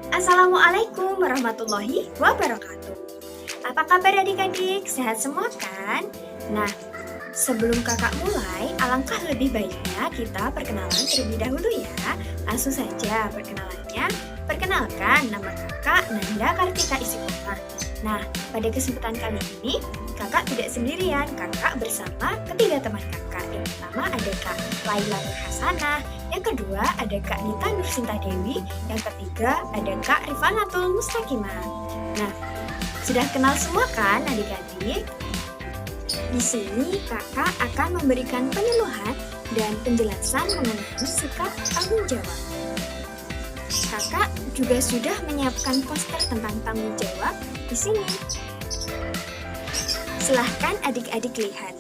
Assalamualaikum warahmatullahi wabarakatuh. Apa kabar adik-adik? Sehat semua kan? Nah, sebelum kakak mulai, alangkah lebih baiknya kita perkenalan terlebih dahulu ya. Langsung saja perkenalannya. Perkenalkan, nama kakak Nanda Kartika Istiqomah. Nah, pada kesempatan kali ini, kakak tidak sendirian. Kakak bersama ketiga teman kakak. Yang pertama ada Kak Laila Nur Hasanah, yang kedua ada Kak Nita Nursinta Dewi, yang ketiga ada Kak Rifanatul Mustaqimah. Nah, sudah kenal semua kan adik-adik? Di sini kakak akan memberikan penyuluhan dan penjelasan mengenai sikap tanggung jawab. Kakak juga sudah menyiapkan poster tentang tanggung jawab di sini. Silahkan adik-adik lihat.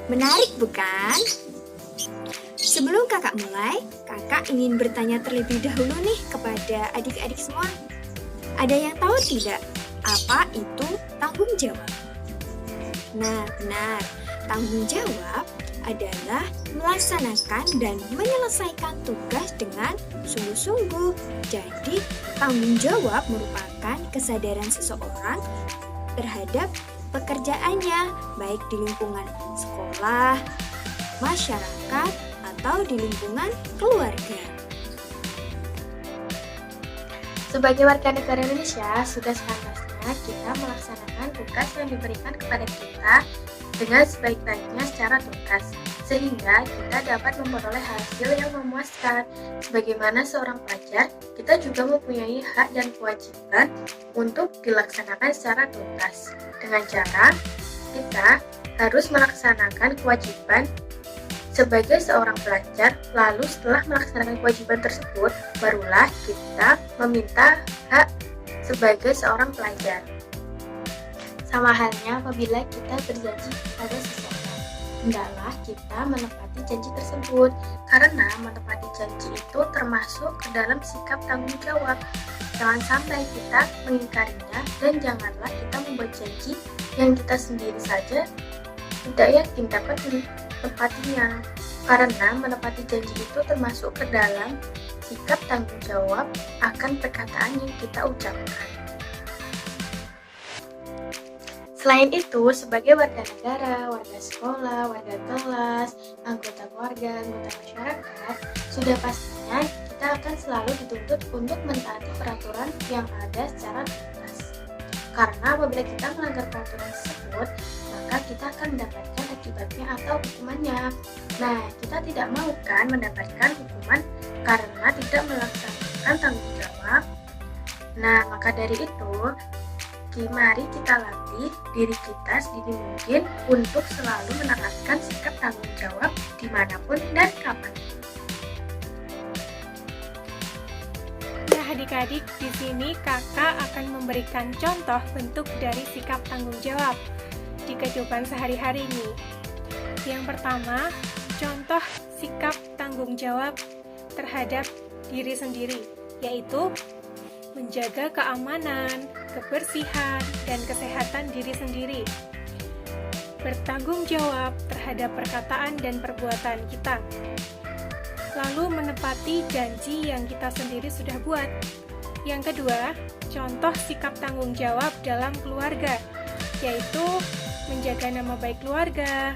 Menarik bukan? Sebelum kakak mulai, kakak ingin bertanya terlebih dahulu nih kepada adik-adik semua. Ada yang tahu tidak apa itu tanggung jawab? Nah, benar. Tanggung jawab adalah melaksanakan dan menyelesaikan tugas dengan sungguh-sungguh. Jadi, tanggung jawab merupakan kesadaran seseorang terhadap pekerjaannya, baik di lingkungan sekolah, masyarakat, atau di lingkungan keluarga. Sebagai warga negara Indonesia, sudah sepantasnya kita melaksanakan tugas yang diberikan kepada kita dengan sebaik-baiknya secara tuntas, sehingga kita dapat memperoleh hasil yang memuaskan. Sebagaimana seorang pelajar, kita juga mempunyai hak dan kewajiban untuk dilaksanakan secara tuntas. Dengan cara kita harus melaksanakan kewajiban sebagai seorang pelajar, lalu setelah melaksanakan kewajiban tersebut, barulah kita meminta hak sebagai seorang pelajar. Sama halnya apabila kita berjanji pada seseorang, hendaklah kita menepati janji tersebut, karena menepati janji itu termasuk ke dalam sikap tanggung jawab. Jangan sampai kita mengingkarinya, dan janganlah kita membuat janji yang kita sendiri saja tidak yakin dapat menepatinya, karena menepati janji itu termasuk ke dalam sikap tanggung jawab akan perkataan yang kita ucapkan. Selain itu, sebagai warga negara, warga sekolah, warga kelas, anggota keluarga, anggota masyarakat, sudah pastinya kita akan selalu dituntut untuk mentaati peraturan yang ada secara tuntas. Karena apabila kita melanggar peraturan tersebut, maka kita akan mendapatkan akibatnya atau hukumannya. Nah, kita tidak mau kan mendapatkan hukuman karena tidak melaksanakan tanggung jawab. Nah, maka dari itu, mari kita latih diri kita sedini mungkin untuk selalu menerapkan sikap tanggung jawab dimanapun dan kapanpun. Nah, adik-adik, di sini kakak akan memberikan contoh bentuk dari sikap tanggung jawab di kehidupan sehari-hari ini. Yang pertama, contoh sikap tanggung jawab terhadap diri sendiri, yaitu menjaga keamanan, kebersihan, dan kesehatan diri sendiri. Bertanggung jawab terhadap perkataan dan perbuatan kita. Lalu menepati janji yang kita sendiri sudah buat. Yang kedua, contoh sikap tanggung jawab dalam keluarga, yaitu menjaga nama baik keluarga,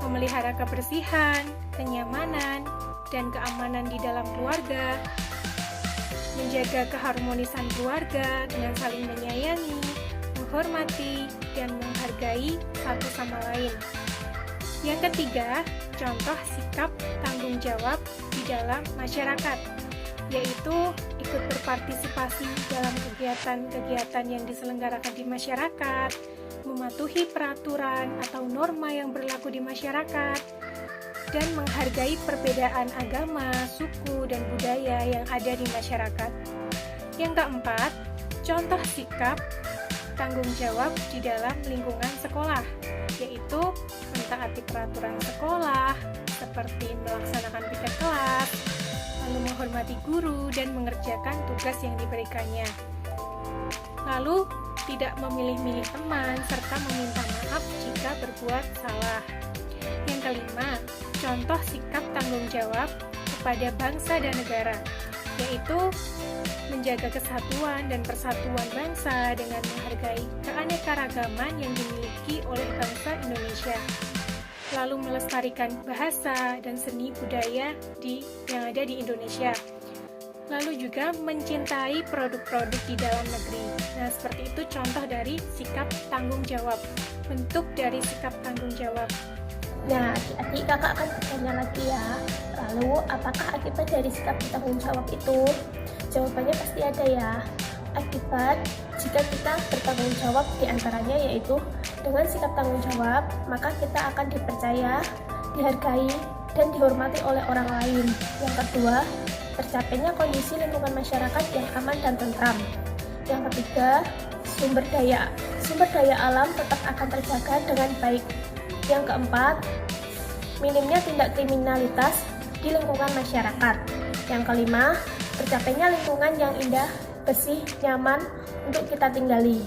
memelihara kebersihan, kenyamanan, dan keamanan di dalam keluarga, menjaga keharmonisan keluarga dengan saling menyayangi, menghormati, dan menghargai satu sama lain. Yang ketiga, contoh sikap tanggung jawab di dalam masyarakat, yaitu ikut berpartisipasi dalam kegiatan-kegiatan yang diselenggarakan di masyarakat, mematuhi peraturan atau norma yang berlaku di masyarakat, dan menghargai perbedaan agama, suku, dan budaya yang ada di masyarakat. Yang keempat, contoh sikap tanggung jawab di dalam lingkungan sekolah, yaitu mentaati peraturan sekolah, seperti melaksanakan piket kelas, lalu menghormati guru dan mengerjakan tugas yang diberikannya. Lalu, tidak memilih-milih teman, serta meminta maaf jika berbuat salah. Yang kelima, contoh sikap tanggung jawab kepada bangsa dan negara, yaitu menjaga kesatuan dan persatuan bangsa dengan menghargai keanekaragaman yang dimiliki oleh bangsa Indonesia, lalu melestarikan bahasa dan seni budaya yang ada di Indonesia, lalu juga mencintai produk-produk di dalam negeri. Nah, seperti itu contoh dari sikap tanggung jawab, bentuk dari sikap tanggung jawab. Nah, adik-adik, kakak akan bertanya lagi ya. Lalu, apakah akibat dari sikap tanggung jawab itu? Jawabannya pasti ada ya. Akibat jika kita bertanggung jawab diantaranya yaitu dengan sikap tanggung jawab, maka kita akan dipercaya, dihargai, dan dihormati oleh orang lain. Yang kedua, tercapainya kondisi lingkungan masyarakat yang aman dan tentram. Yang ketiga, sumber daya alam tetap akan terjaga dengan baik. Yang keempat, minimnya tindak kriminalitas di lingkungan masyarakat. Yang kelima, tercapainya lingkungan yang indah, bersih, nyaman untuk kita tinggali.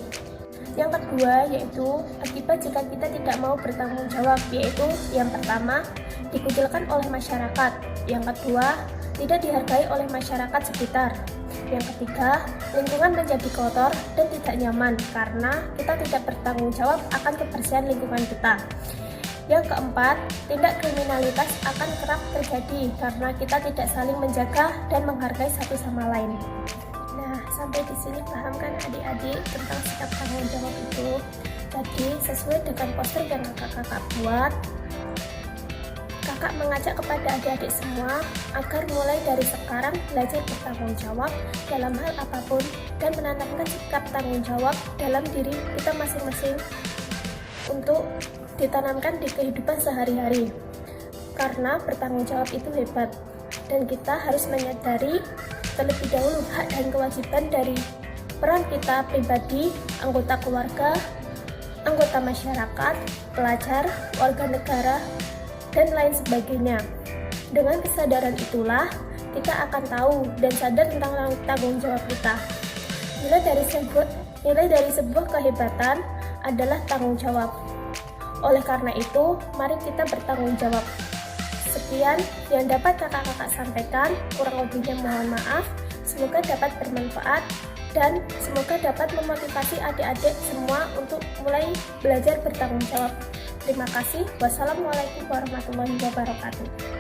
Yang kedua yaitu akibat jika kita tidak mau bertanggung jawab, yaitu yang pertama, dikucilkan oleh masyarakat. Yang kedua, tidak dihargai oleh masyarakat sekitar. Yang ketiga, lingkungan menjadi kotor dan tidak nyaman karena kita tidak bertanggung jawab akan kebersihan lingkungan kita. Yang keempat, tindak kriminalitas akan kerap terjadi karena kita tidak saling menjaga dan menghargai satu sama lain. Nah, sampai di sini paham kan adik-adik tentang sikap tanggung jawab itu? Jadi, sesuai dengan poster yang kakak buat, kakak mengajak kepada adik-adik semua agar mulai dari sekarang belajar bertanggung jawab dalam hal apapun dan menanamkan sikap tanggung jawab dalam diri kita masing-masing untuk ditanamkan di kehidupan sehari-hari. Karena bertanggung jawab itu hebat dan kita harus menyadari terlebih dahulu hak dan kewajiban dari peran kita pribadi, anggota keluarga, anggota masyarakat, pelajar, warga negara, dan lain sebagainya. Dengan kesadaran itulah kita akan tahu dan sadar tentang tanggung jawab kita. Nilai dari sebuah kehebatan adalah tanggung jawab. Oleh karena itu, mari kita bertanggung jawab. Sekian yang dapat kakak-kakak sampaikan, kurang lebihnya mohon maaf. Semoga dapat bermanfaat dan semoga dapat memotivasi adik-adik semua untuk mulai belajar bertanggung jawab. Terima kasih. Wassalamualaikum warahmatullahi wabarakatuh.